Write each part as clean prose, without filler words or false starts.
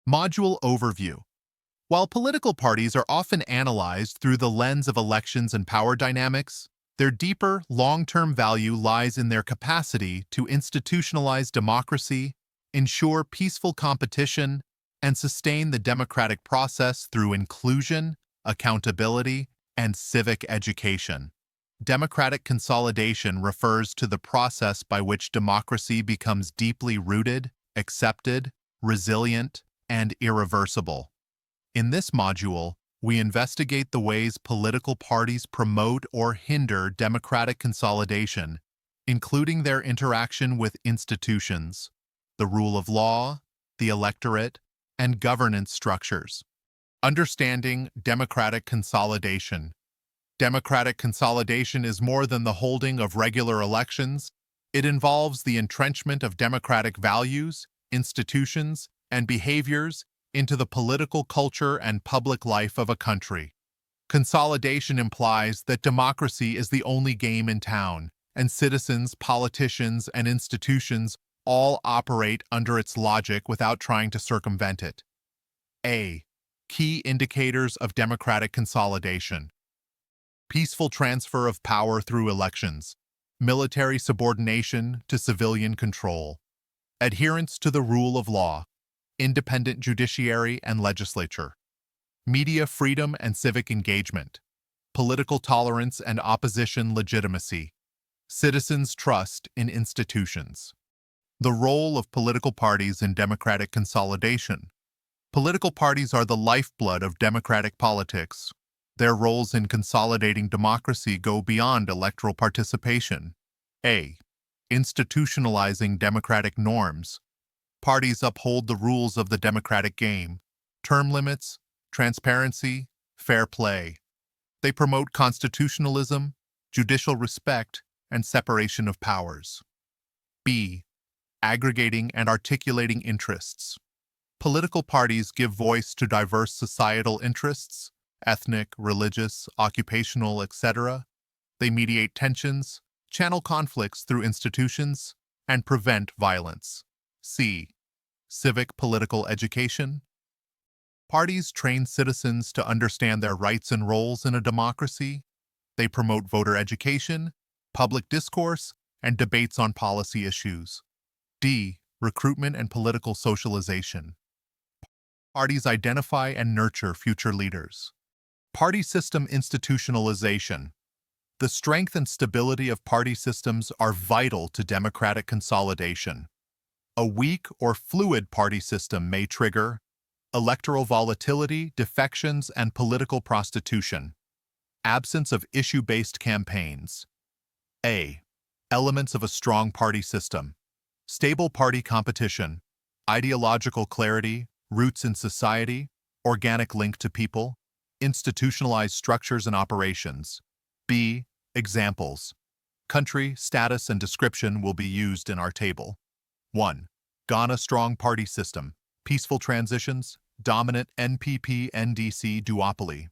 Module Overview. While political parties are often analyzed through the lens of elections and power dynamics, their deeper, long-term value lies in their capacity to institutionalize democracy, ensure peaceful competition, and sustain the democratic process through inclusion, accountability, and civic education. Democratic consolidation refers to the process by which democracy becomes deeply rooted, accepted, resilient, and irreversible. In this module, we investigate the ways political parties promote or hinder democratic consolidation, including their interaction with institutions, the rule of law, the electorate, and governance structures. Understanding democratic consolidation. Democratic consolidation is more than the holding of regular elections. It involves the entrenchment of democratic values, institutions, and behaviors into the political culture and public life of a country. Consolidation implies that democracy is the only game in town, and citizens, politicians, and institutions all operate under its logic without trying to circumvent it. A. Key indicators of democratic consolidation. Peaceful transfer of power through elections, military subordination to civilian control, adherence to the rule of law, independent judiciary and legislature, media freedom and civic engagement, political tolerance and opposition legitimacy, citizens' trust in institutions. The role of political parties in democratic consolidation. Political parties are the lifeblood of democratic politics. Their roles in consolidating democracy go beyond electoral participation. A. Institutionalizing democratic norms. Parties uphold the rules of the democratic game, term limits, transparency, fair play. They promote constitutionalism, judicial respect, and separation of powers. B. Aggregating and articulating interests. Political parties give voice to diverse societal interests, ethnic, religious, occupational, etc. They mediate tensions, channel conflicts through institutions, and prevent violence. C. Civic political education. Parties train citizens to understand their rights and roles in a democracy. They promote voter education, public discourse, and debates on policy issues. D. Recruitment and political socialization. Parties identify and nurture future leaders. Party system institutionalization. The strength and stability of party systems are vital to democratic consolidation. A weak or fluid party system may trigger electoral volatility, defections, and political prostitution. Absence of issue-based campaigns. A. Elements of a strong party system. Stable party competition, ideological clarity, roots in society, organic link to people, institutionalized structures and operations. B. Examples. Country, status, and description will be used in our table. 1. Ghana strong party system, peaceful transitions, dominant NPP-NDC duopoly.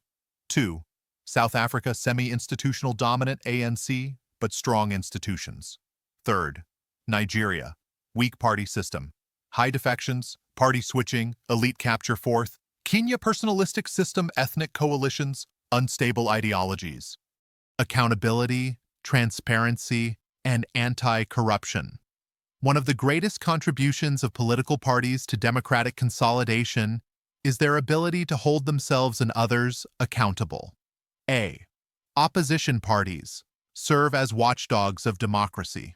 2. South Africa semi-institutional dominant ANC, but strong institutions. 3rd. Nigeria, weak party system, high defections, party switching, elite capture. 4th. Kenya personalistic system, ethnic coalitions, unstable ideologies. Accountability, transparency, and anti-corruption. One of the greatest contributions of political parties to democratic consolidation is their ability to hold themselves and others accountable. A. Opposition parties serve as watchdogs of democracy.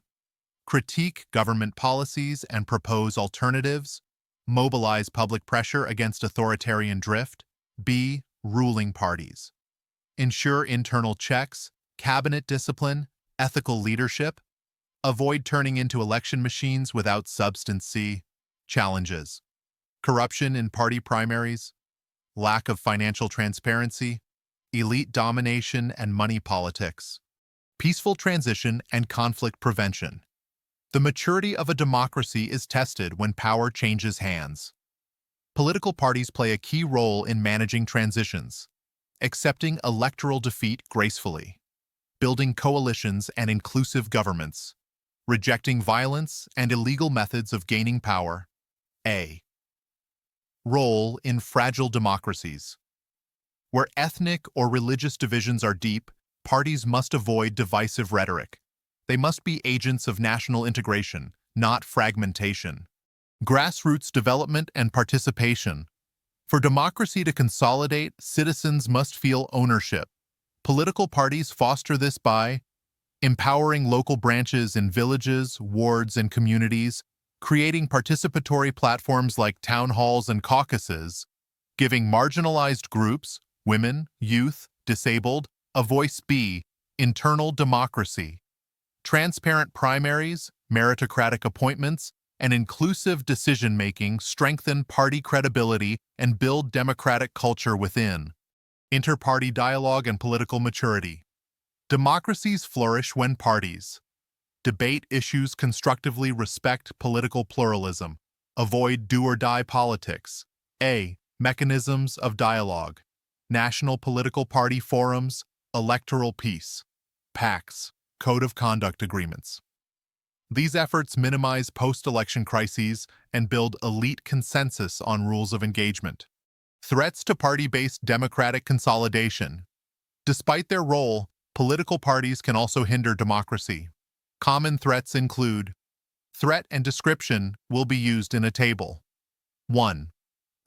Critique government policies and propose alternatives. Mobilize public pressure against authoritarian drift. B. Ruling parties ensure internal checks, cabinet discipline, ethical leadership. Avoid turning into election machines without substance. C. Challenges. Corruption in party primaries, lack of financial transparency, elite domination and money politics. Peaceful transition and conflict prevention. The maturity of a democracy is tested when power changes hands. Political parties play a key role in managing transitions, accepting electoral defeat gracefully, building coalitions and inclusive governments, rejecting violence and illegal methods of gaining power. A. Role in fragile democracies. Where ethnic or religious divisions are deep, parties must avoid divisive rhetoric. They must be agents of national integration, not fragmentation. Grassroots development and participation. For democracy to consolidate, citizens must feel ownership. Political parties foster this by empowering local branches in villages, wards, and communities, creating participatory platforms like town halls and caucuses, giving marginalized groups, women, youth, disabled, a voice. B. Internal democracy. Transparent primaries, meritocratic appointments, and inclusive decision-making strengthen party credibility and build democratic culture within. Inter-party dialogue and political maturity. Democracies flourish when parties debate issues constructively, respect political pluralism, avoid do-or-die politics. A. Mechanisms of dialogue. National political party forums, electoral peace, PACs, code of conduct agreements. These efforts minimize post-election crises and build elite consensus on rules of engagement. Threats to party-based democratic consolidation. Despite their role, political parties can also hinder democracy. Common threats include: threat and description will be used in a table. 1.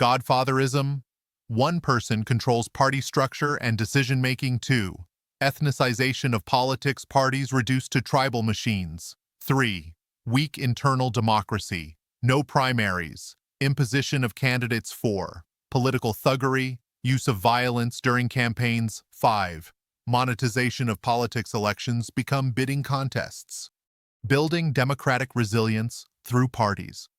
Godfatherism. One person controls party structure and decision-making. 2. Ethnicization of politics, parties reduced to tribal machines. 3. Weak internal democracy. No primaries. Imposition of candidates. 4. Political thuggery. Use of violence during campaigns. 5. Monetization of politics, elections become bidding contests. Building democratic resilience through parties.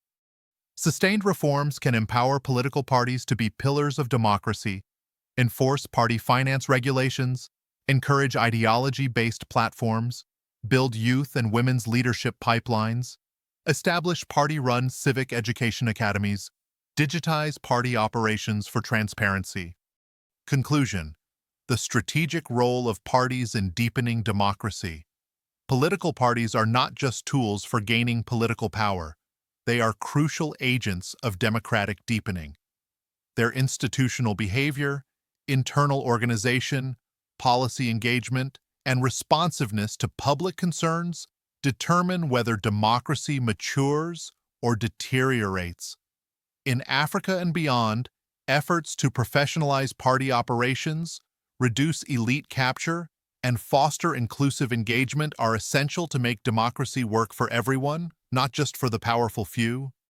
Sustained reforms can empower political parties to be pillars of democracy, enforce party finance regulations, encourage ideology-based platforms, build youth and women's leadership pipelines, establish party-run civic education academies, digitize party operations for transparency. Conclusion: the strategic role of parties in deepening democracy. Political parties are not just tools for gaining political power. They are crucial agents of democratic deepening. Their institutional behavior, internal organization, policy engagement, and responsiveness to public concerns determine whether democracy matures or deteriorates. In Africa and beyond, efforts to professionalize party operations, reduce elite capture, and foster inclusive engagement are essential to make democracy work for everyone, not just for the powerful few.